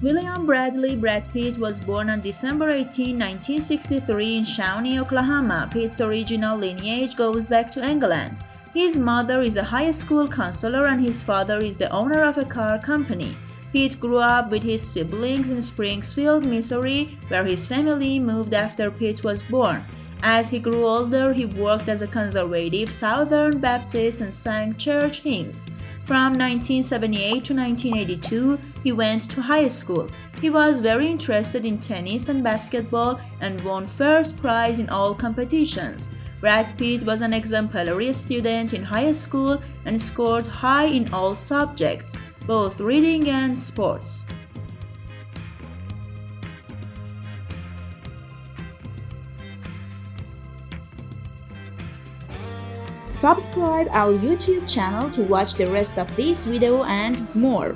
William Bradley Brad Pitt was born on December 18, 1963 in Shawnee, Oklahoma. Pitt's original lineage goes back to England. His mother is a high school counselor and his father is the owner of a car company. Pitt grew up with his siblings in Springfield, Missouri, where his family moved after Pitt was born. As he grew older, he worked as a conservative Southern Baptist and sang church hymns. From 1978 to 1982, he went to high school. He was very interested in tennis and basketball and won first prize in all competitions. Brad Pitt was an exemplary student in high school and scored high in all subjects, both reading and sports. Subscribe our YouTube channel to watch the rest of this video and more.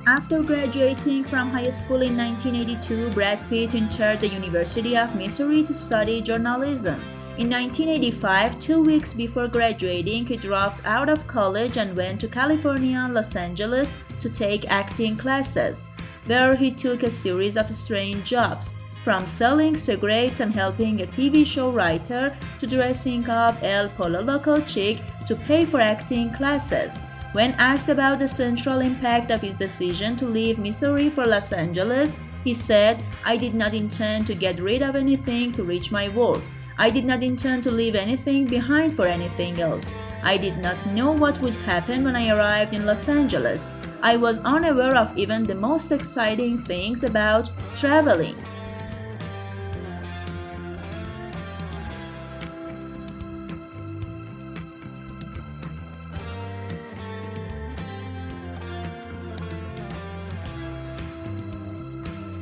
After graduating from high school in 1982, Brad Pitt entered the University of Missouri to study journalism. In 1985, 2 weeks before graduating, he dropped out of college and went to California and Los Angeles to take acting classes. There he took a series of strange jobs, from selling cigarettes and helping a TV show writer to dressing up El Polo Loco chick to pay for acting classes. When asked about the central impact of his decision to leave Missouri for Los Angeles, he said, "I did not intend to get rid of anything to reach my world. I did not intend to leave anything behind for anything else. I did not know what would happen when I arrived in Los Angeles. I was unaware of even the most exciting things about traveling."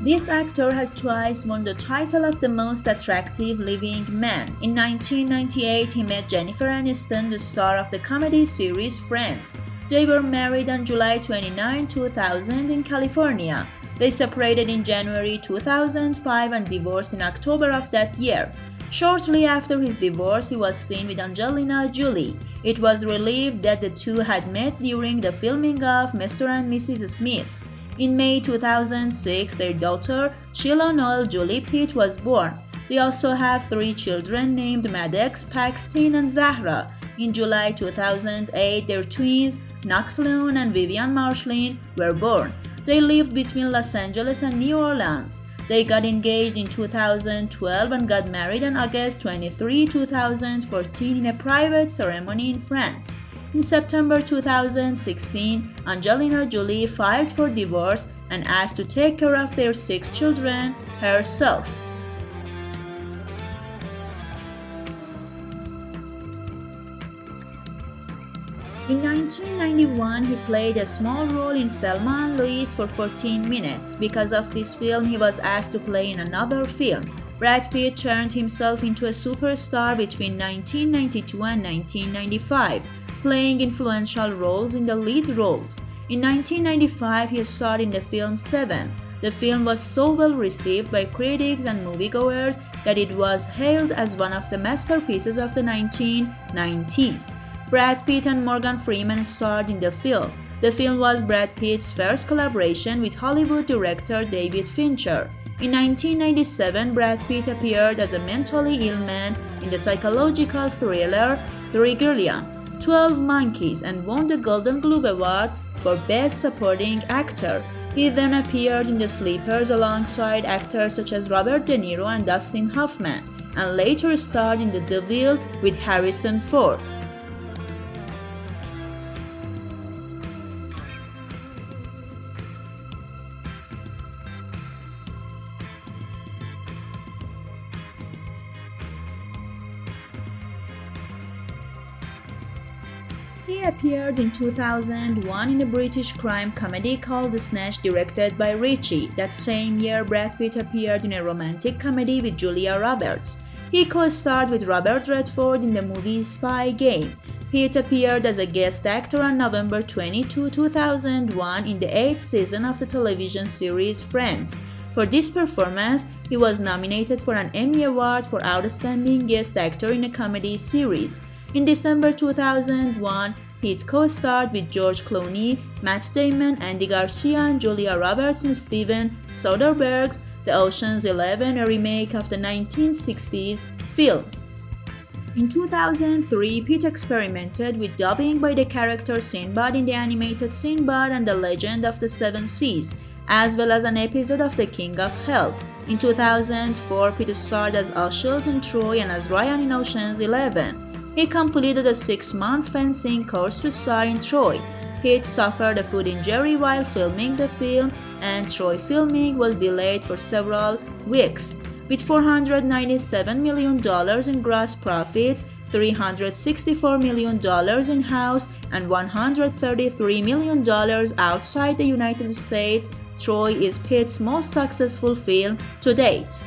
This actor has twice won the title of the most attractive living man. In 1998, he met Jennifer Aniston, the star of the comedy series Friends. They were married on July 29, 2000 in California. They separated in January 2005 and divorced in October of that year. Shortly after his divorce, he was seen with Angelina Jolie. It was revealed that the two had met during the filming of Mr. and Mrs. Smith. In May 2006, their daughter, Sheila Noel Julie Pitt, was born. They also have 3 children named Maddox, Paxton, and Zahra. In July 2008, their twins, Knox Leon and Vivian Marshlin, were born. They lived between Los Angeles and New Orleans. They got engaged in 2012 and got married on August 23, 2014 in a private ceremony in France. In September 2016, Angelina Jolie filed for divorce and asked to take care of their 6 children herself. In 1991, he played a small role in Thelma and Louise for 14 minutes. Because of this film, he was asked to play in another film. Brad Pitt turned himself into a superstar between 1992 and 1995. Playing influential roles in the lead roles. In 1995, he starred in the film Seven. The film was so well received by critics and moviegoers that it was hailed as one of the masterpieces of the 1990s. Brad Pitt and Morgan Freeman starred in the film. The film was Brad Pitt's first collaboration with Hollywood director David Fincher. In 1997, Brad Pitt appeared as a mentally ill man in the psychological thriller Three Gilliam, 12 Monkeys, and won the Golden Globe Award for Best Supporting Actor. He then appeared in The Sleepers alongside actors such as Robert De Niro and Dustin Hoffman, and later starred in The Devil with Harrison Ford. He appeared in 2001 in a British crime comedy called The Snatch, directed by Ritchie. That same year, Brad Pitt appeared in a romantic comedy with Julia Roberts. He co-starred with Robert Redford in the movie Spy Game. Pitt appeared as a guest actor on November 22, 2001 in the 8th season of the television series Friends. For this performance, he was nominated for an Emmy Award for Outstanding Guest Actor in a Comedy Series. In December 2001, Pitt co-starred with George Clooney, Matt Damon, Andy Garcia, and Julia Roberts in Steven Soderbergh's The Ocean's 11, a remake of the 1960s film. In 2003, Pitt experimented with dubbing by the character Sinbad in the animated Sinbad and the Legend of the Seven Seas, as well as an episode of The King of Hell. In 2004, Pitt starred as Achilles in Troy and as Ryan in Ocean's 11. He completed a 6-month fencing course to star in Troy. Pitt suffered a foot injury while filming the film, and Troy filming was delayed for several weeks. With $497 million in gross profits, $364 million in-house, and $133 million outside the United States, Troy is Pitt's most successful film to date.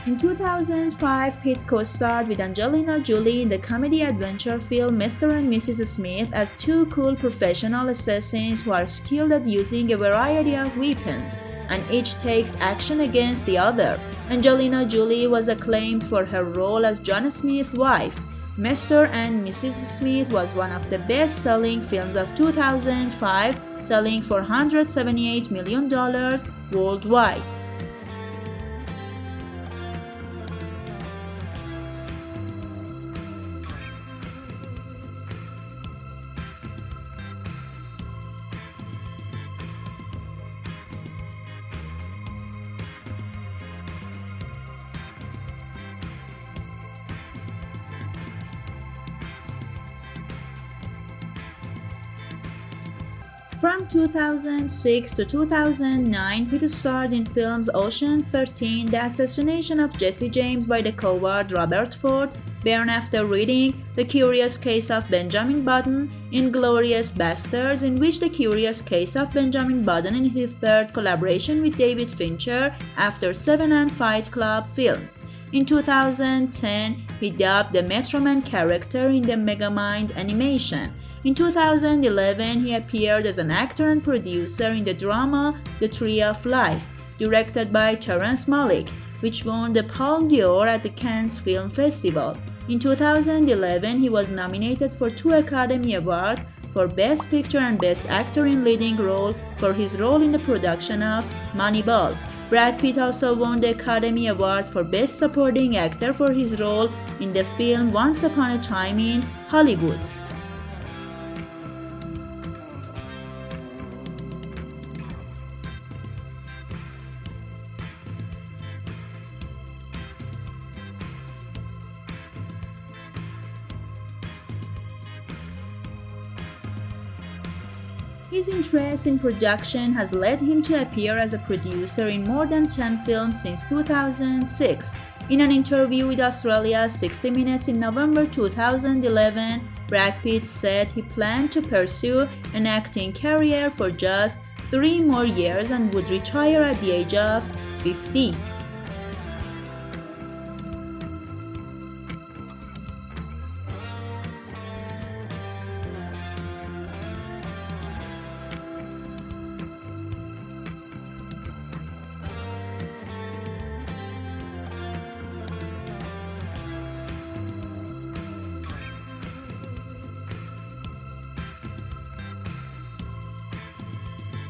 In 2005, Pitt co-starred with Angelina Jolie in the comedy-adventure film Mr. and Mrs. Smith as two cool professional assassins who are skilled at using a variety of weapons, and each takes action against the other. Angelina Jolie was acclaimed for her role as John Smith's wife. Mr. and Mrs. Smith was one of the best-selling films of 2005, selling for $178 million worldwide. From 2006 to 2009, Pitt starred in films Ocean 13, The Assassination of Jesse James by the coward Robert Ford, Born After Reading, The Curious Case of Benjamin Button, Inglourious Basterds, in which The Curious Case of Benjamin Button in his third collaboration with David Fincher after Seven and Fight Club films. In 2010, he dubbed the Metro Man character in the Megamind animation. In 2011, he appeared as an actor and producer in the drama The Tree of Life, directed by Terrence Malick, which won the Palme d'Or at the Cannes Film Festival. In 2011, he was nominated for 2 Academy Awards for Best Picture and Best Actor in Leading Role for his role in the production of Moneyball. Brad Pitt also won the Academy Award for Best Supporting Actor for his role in the film Once Upon a Time in Hollywood. His interest in production has led him to appear as a producer in more than 10 films since 2006. In an interview with Australia's 60 Minutes in November 2011, Brad Pitt said he planned to pursue an acting career for just 3 more years and would retire at the age of 50.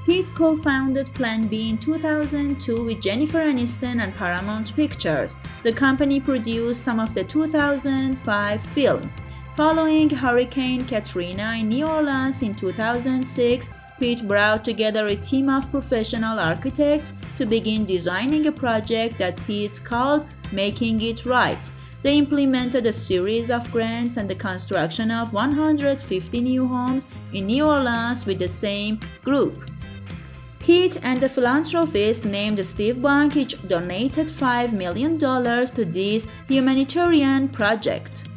Pitt co-founded Plan B in 2002 with Jennifer Aniston and Paramount Pictures. The company produced some of the 2005 films. Following Hurricane Katrina in New Orleans in 2006, Pitt brought together a team of professional architects to begin designing a project that Pitt called Making It Right. They implemented a series of grants and the construction of 150 new homes in New Orleans with the same group. Pitt and the philanthropist named Steve Bank each donated $5 million to this humanitarian project.